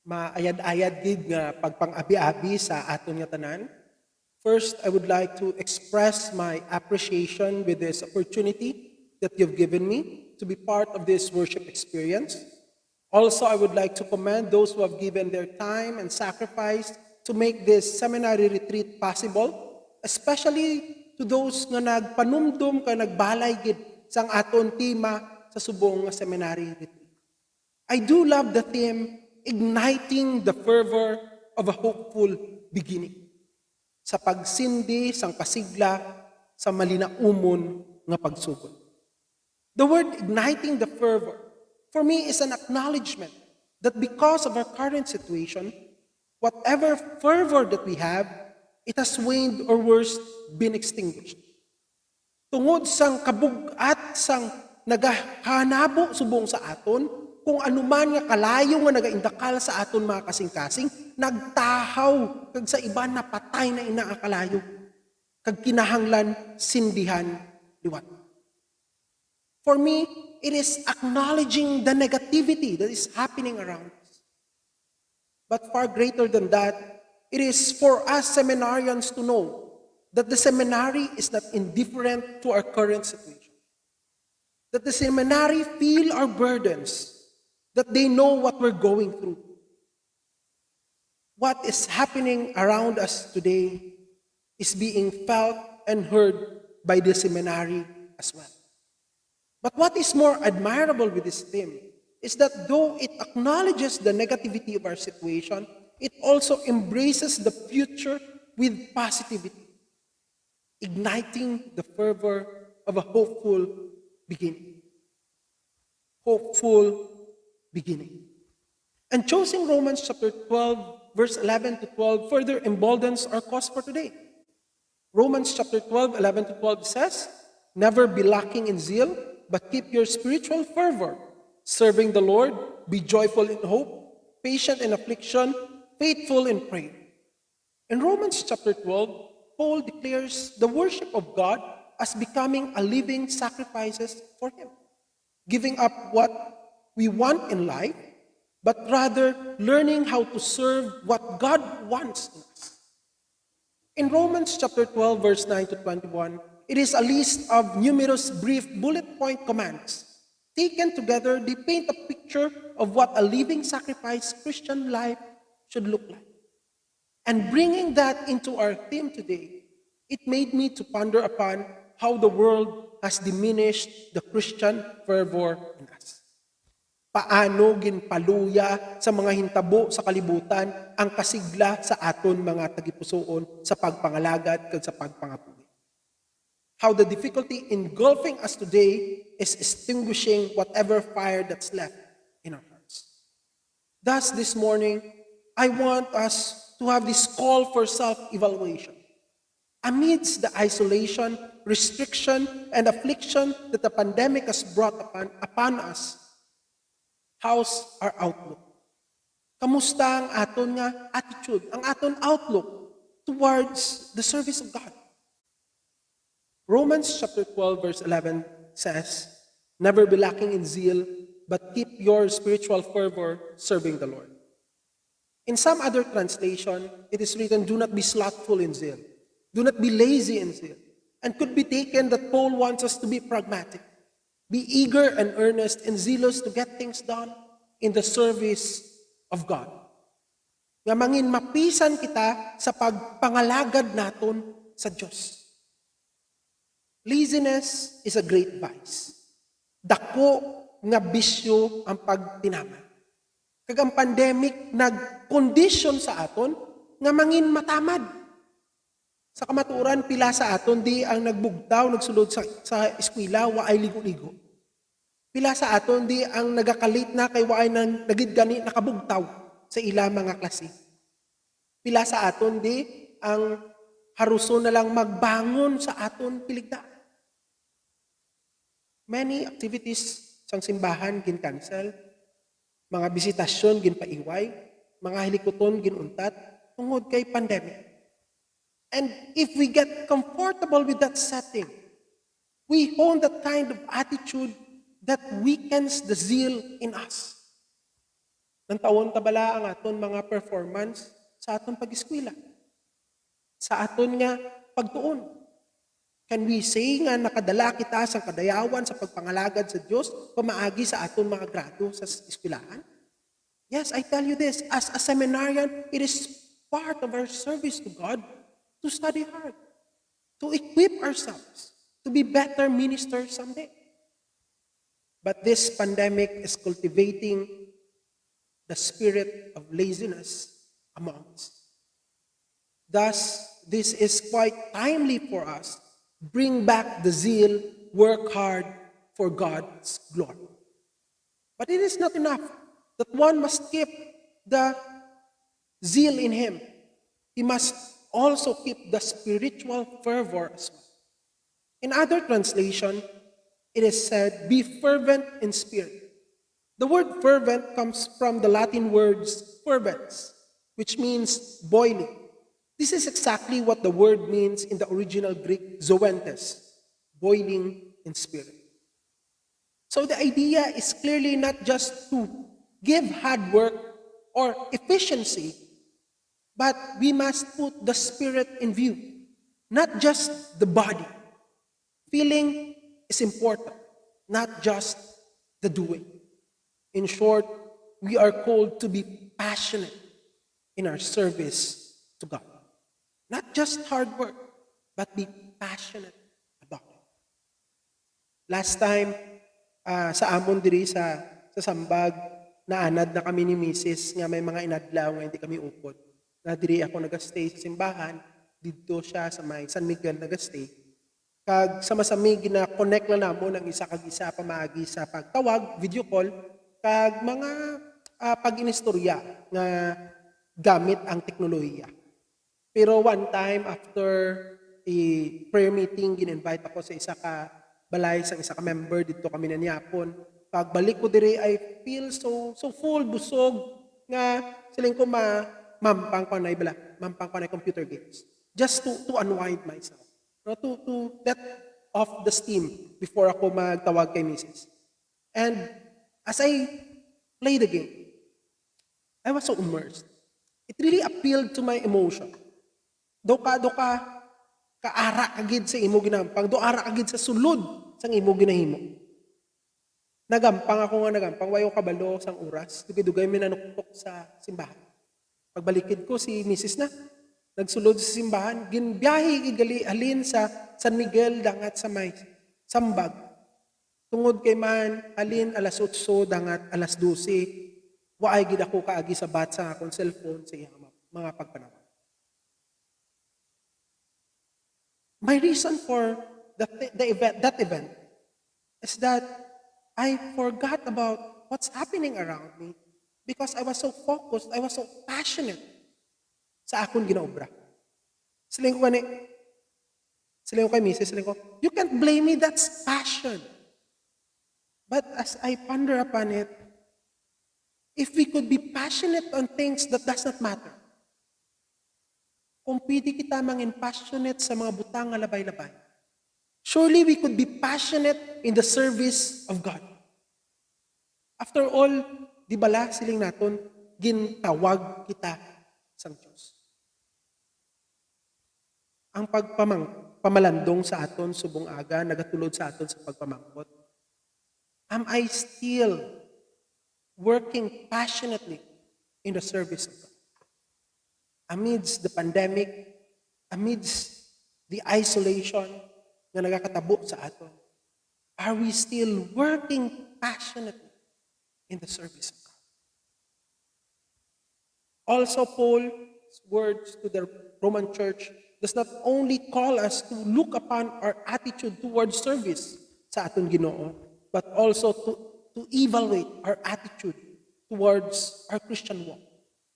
maayad-ayad gid nga pagpang-abi-abi sa aton nga tanan. First, I would like to express my appreciation with this opportunity that you've given me to be part of this worship experience. Also, I would like to commend those who have given their time and sacrifice to make this seminary retreat possible, especially to those nga nagpanumdum ka nagbalay gid sang aton tema sa subong nga seminary retreat. I do love the theme, igniting the fervor of a hopeful beginning. Sa pagsindi sang pasigla sa malinaumon nga pagsugod. The word igniting the fervor, for me, is an acknowledgement that because of our current situation, whatever fervor that we have, it has waned or worse, been extinguished. Tungod sang kabugat sang nagahanabo subong sa aton, kung anuman nga kalayo nga nagaindakal sa aton mga kasing-kasing, nagtahaw kag sa iba na patay na inaakalayo, kag kinahanglan sindihan liwat. For me, it is acknowledging the negativity that is happening around us. But far greater than that, it is for us seminarians to know that the seminary is not indifferent to our current situation. That the seminary feel our burdens, that they know what we're going through. What is happening around us today is being felt and heard by the seminary as well. But what is more admirable with this theme is that though it acknowledges the negativity of our situation, it also embraces the future with positivity, igniting the fervor of a hopeful beginning. Hopeful beginning. And choosing Romans chapter 12, verse 11 to 12 further emboldens our cause for today. Romans chapter 12, 11 to 12 says, "Never be lacking in zeal, but keep your spiritual fervor, serving the Lord, be joyful in hope, patient in affliction, faithful in prayer." In Romans chapter 12, Paul declares the worship of God as becoming a living sacrifices for Him, giving up what we want in life, but rather learning how to serve what God wants in us. In Romans chapter 12, verse 9 to 21, it is a list of numerous brief bullet point commands. Taken together, they paint a picture of what a living sacrifice Christian life should look like. And bringing that into our theme today, it made me to ponder upon how the world has diminished the Christian fervor in us. Paano ginpaluya sa mga hintabo sa kalibutan ang kasigla sa aton mga tagipusoon sa pagpangalagad kag sa pagpangabuhi. How the difficulty engulfing us today is extinguishing whatever fire that's left in our hearts. Thus, this morning, I want us to have this call for self-evaluation. Amidst the isolation, restriction, and affliction that the pandemic has brought upon us, how's our outlook? Kamusta ang aton nga attitude, ang aton outlook towards the service of God? Romans chapter 12, verse 11 says, "Never be lacking in zeal, but keep your spiritual fervor serving the Lord." In some other translation, it is written, "Do not be slothful in zeal. Do not be lazy in zeal." And could be taken that Paul wants us to be pragmatic. Be eager and earnest and zealous to get things done in the service of God. Nga mangin mapisan kita sa pagpangalagad naton sa Diyos. Laziness is a great vice. Dako nga bisyo ang pagtinama. Kag ang pandemic nag-condition sa aton nga mangin matamad. Sa kamaturan, pila sa aton di ang nagbugtaw, nagsulod sa eskwela, waay ligo-ligo. Pila sa aton di ang nagakalit na kay waay nang nagidgani nakabugtaw sa ila mga klase. Pila sa aton di ang haruson na lang magbangon sa aton piligdaan. Many activities sang simbahan gin-cancel, mga bisitasyon ginpaiway, mga hilikoton ginuntat tungod kay pandemic. And if we get comfortable with that setting, we hone that kind of attitude that weakens the zeal in us. Nang tawon tabala ang aton mga performance sa aton pag-eskwela. Sa aton nga pagtuon. Can we say nga nakadala kita sa kadayawan sa pagpangalagad sa Dios pamaagi sa aton mga grado sa eskwelahan? Yes, I tell you this, as a seminarian, it is part of our service to God to study hard, to equip ourselves to be better ministers someday. But this pandemic is cultivating the spirit of laziness among us. Thus, this is quite timely for us. Bring back the zeal, work hard for God's glory. But it is not enough that one must keep the zeal in him. He must also keep the spiritual fervor as well. In other translation, it is said, be fervent in spirit. The word fervent comes from the Latin words fervens, which means boiling. This is exactly what the word means in the original Greek zoentes, boiling in spirit. So the idea is clearly not just to give hard work or efficiency, but we must put the spirit in view, not just the body. Feeling is important, not just the doing. In short, we are called to be passionate in our service to God. Not just hard work, but be passionate about it. Last time, sa amon diri sa Sambag, naanad na kami ni Mrs. nga may mga inadlaw nga hindi kami upod. Na diri ako nagastay sa simbahan, dito siya sa may San Miguel nagastay. Kag sama-sami gina-connect na namo ng isa kag isa pamaagi sa pagtawag, video call, kag mga pag-inistorya nga gamit ang teknolohiya. Pero one time after a prayer meeting, gin-invite ako sa isa ka balay, sa isa ka member dito kami na niyapon. Pagbalik ko diri, I feel so full, busog nga siling ko mampang ko na computer games. Just to unwind myself. No, to let off the steam before ako magtawag kay Mrs. And as I play the game, I was so immersed. It really appealed to my emotion. Do ka kaara kagid sa imo ginampang, do ara kagid sa sulod sang imo ginahimo. Nagampang, wayo kabalo sang oras, dugay mi nanuktok sa simbahan. Pagbalikid ko si Mrs. na, nagsulod sa simbahan, ginbiyahe igali halin sa San Miguel dangat sa may Sambag. Tungod kay man halin alas 8 dangat alas 12, waay gid ako kaagi sa bat sa akong cellphone sa iyang mga pagpanaw. My reason for that event is that I forgot about what's happening around me because I was so focused, I was so passionate sa akong ginaobra. Siling ko kay Mrs. You can't blame me, that's passion. But as I ponder upon it, if we could be passionate on things that does not matter, kung pwede kita mangin passionate sa mga butang nga labay-labay, surely we could be passionate in the service of God. After all, di bala siling naton, gintawag kita sang Diyos. Ang pamalandong sa aton subong aga, nagatulod sa aton sa pagpamangkot. Am I still working passionately in the service of God? Amidst the pandemic, amidst the isolation na nagakatabo sa aton, are we still working passionately in the service of God? Also, Paul's words to the Roman Church does not only call us to look upon our attitude towards service sa aton Ginoo, but also to evaluate our attitude towards our Christian walk.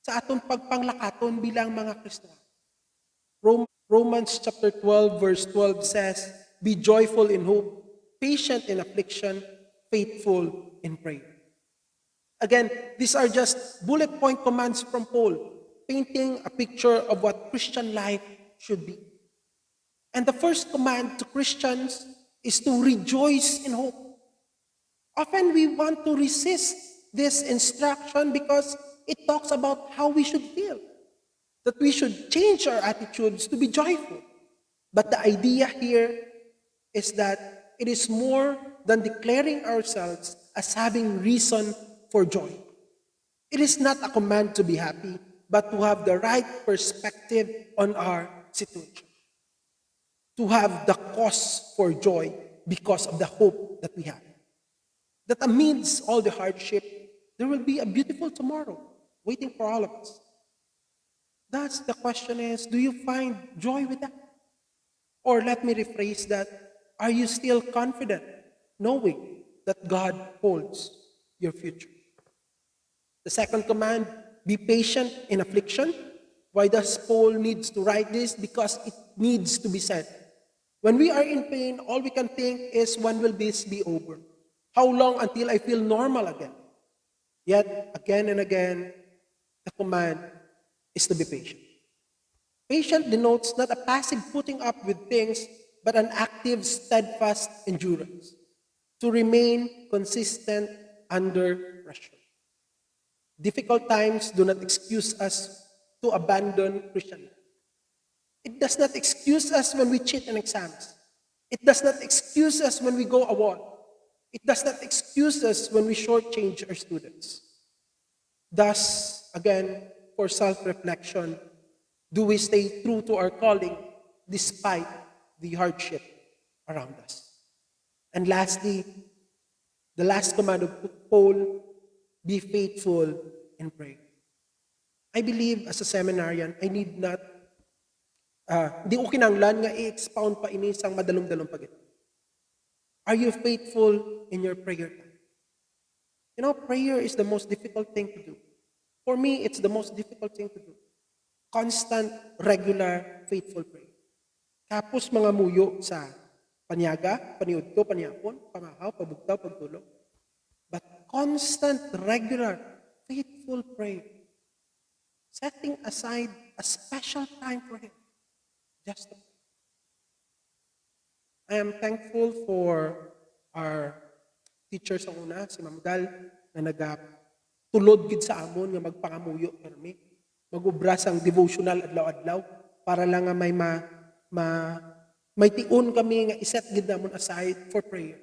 Sa aton pagpanglakaton bilang mga Kristiyano. Romans chapter 12 verse 12 says, be joyful in hope, patient in affliction, faithful in prayer. Again, these are just bullet point commands from Paul, painting a picture of what Christian life should be. And the first command to Christians is to rejoice in hope. Often we want to resist this instruction because it talks about how we should feel, that we should change our attitudes to be joyful. But the idea here is that it is more than declaring ourselves as having reason for joy. It is not a command to be happy, but to have the right perspective on our situation. To have the cause for joy because of the hope that we have. That amidst all the hardship, there will be a beautiful tomorrow waiting for all of us. Thus, the question is, do you find joy with that? Or let me rephrase that, are you still confident knowing that God holds your future? The second command, be patient in affliction. Why does Paul needs to write this? Because it needs to be said. When we are in pain, all we can think is, when will this be over? How long until I feel normal again? Yet, again and again, the command is to be patient. Patient denotes not a passive putting up with things, but an active, steadfast endurance. To remain consistent under pressure. Difficult times do not excuse us to abandon Christian life. It does not excuse us when we cheat in exams. It does not excuse us when we go AWOL. It does not excuse us when we shortchange our students. Thus, again, for self-reflection, do we stay true to our calling despite the hardship around us? And lastly, the last command of Paul, be faithful in prayer. I believe as a seminarian, I need not, di ko kinanglan nga i-expound pa ini sang madalong-dalong pagit. Are you faithful in your prayer time? You know, prayer is the most difficult thing to do. For me, it's the most difficult thing to do. Constant, regular, faithful prayer. Tapos mga muyo sa panyaga, paniudto, panyapon, pamahaw, pabugtaw, pagtulog. But constant, regular, faithful prayer. Setting aside a special time for Him. Just to pray. I am thankful for our teachers ang una, si Ma'am Gal, na tulod gid sa amon nga magpangamuyo permi. Magubra sang devotional adlaw-adlaw para lang nga may tiun kami nga iset gid namon aside for prayer.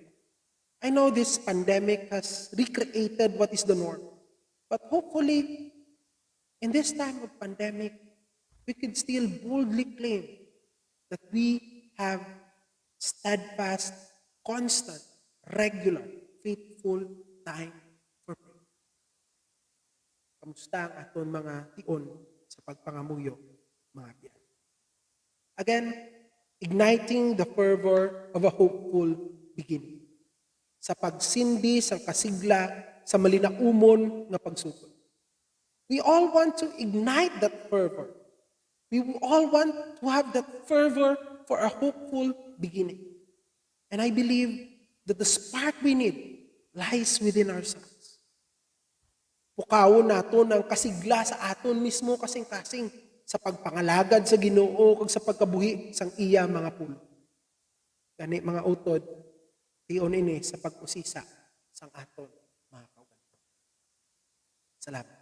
I know this pandemic has recreated what is the norm. But hopefully, in this time of pandemic, we could still boldly claim that we have steadfast, constant, regular, faithful time for prayer. Kamusta ang aton mga tion sa pagpangamuyo, mga biyan? Again, igniting the fervor of a hopeful beginning. Sa pagsindi, sa kasigla, sa malinaumon nga pagsugod. We all want to ignite that fervor. We all want to have that fervor for a hopeful beginning. And I believe that the spark we need lies within ourselves. Pukawon nato ng kasigla sa aton mismo kasing-kasing sa pagpangalagad sa Ginoo kag sa pagkabuhi sang iya mga pulo. Gani mga utod, tion ini sa pag-usisa sang aton mga kaugalingon. Salamat.